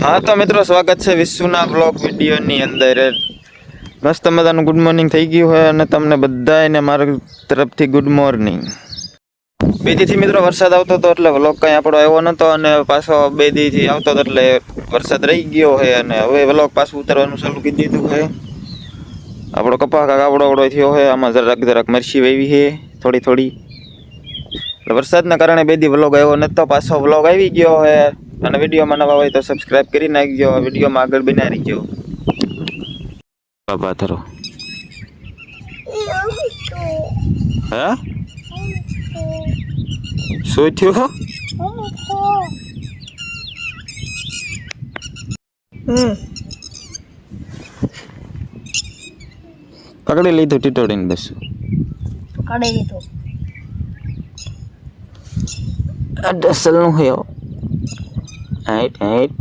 हाँ तो मित्रों स्वागत है विश्वना ब्लॉग वीडियो ની અંદર મસ્ત મજાનું ગુડ મોર્નિંગ થઈ ગયું છે અને તમને બધાને મારા તરફથી ગુડ મોર્નિંગ। બે દીથી મિત્રો વરસાદ આવતો હતો એટલે વ્લોગ કઈ આપણો આવ્યો નતો અને પાછો બે દીથી આવતો હતો એટલે વરસાદ રહી ગયો છે અને હવે વ્લોગ પાછું ઉતારવાનું ચાલુ કરી દીધું છે। આપણો કપા કાવડો થયો છે, આમાં જરાક મરચી વાવી છે થોડી થોડી, એટલે વરસાદના કારણે બે દી વ્લોગ આવ્યો નતો, પાછો વ્લોગ આવી ગયો છે। અને વિડીયોમાં નવા હોય તો સબસ્ક્રાઇબ કરી નાખજો, વિડીયોમાં આગળ બના રહીજો। બાબા થરો હે શું થયો? પકડી લીધું ટીટોડીને બસ પકડી લીધું અસલ નું હે હાઈટ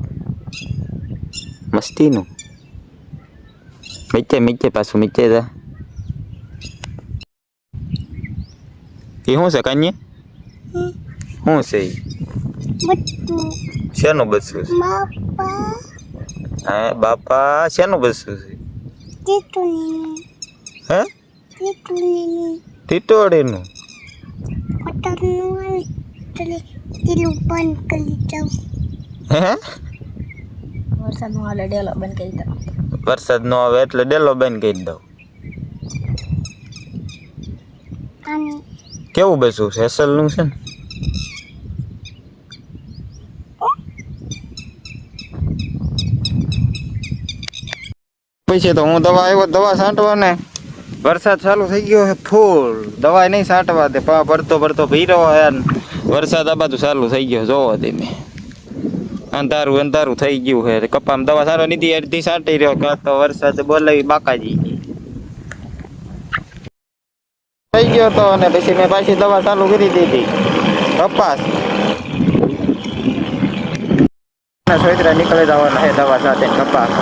મસ્તી નું મીચે પાછું મીચે જા એ શું છે કાન્યે? શું છે શેનું બસું છે? હે બાપા શેનું બસું છે? હે ટીટોડીનું હે વરસાદ નો હાલે ડેલો બંધ કરી દો, વરસાદ નો આવે એટલે ડેલો બંધ કરી દઉં। કેવું બસું છે? અસલ નું છે ને? પછી તો હું દવા આવ્યો દવા છાંટવા ને વરસાદ ચાલુ થઈ ગયો છે ફૂલ, દવા નહીં છાંટવા દે ભરતો ભીરો હે, વરસાદ આ બાજુ ચાલુ થઈ ગયો જોવો દે મેં અંધારું થઈ ગયું છે। કપામાં દવા સારો નીધી અડધી છાંટી રહ્યો કાં તો વરસાદ બોલાવી બાકાજી થઈ ગયો તો, અને પછી મેં પાછી દવા ચાલુ કરી દીધી કપાસ સોયત્રા નીકળી જવાના છે દવા સાથે કપાસ।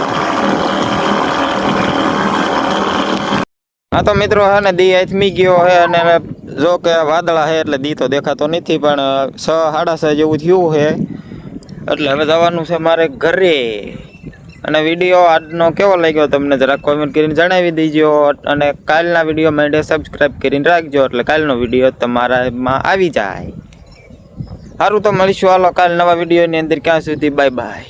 હા તો મિત્રો હે ને દી આથમી ગયો છે અને જો કે વાદળા છે એટલે દી તો દેખાતો નથી, પણ 6:30 જેવું થયું છે એટલે હવે જવાનું છે મારે ઘરે। અને વિડીયો આજનો કેવો લાગ્યો તમને જરાક કોમેન્ટ કરીને જણાવી દેજો, અને કાલના વિડીયો માટે સબસ્ક્રાઈબ કરીને રાખજો એટલે કાલનો વિડીયો તમારામાં આવી જાય। સારું તો મળીશું હાલો કાલ નવા વિડીયોની અંદર, ક્યાં સુધી બાય બાય।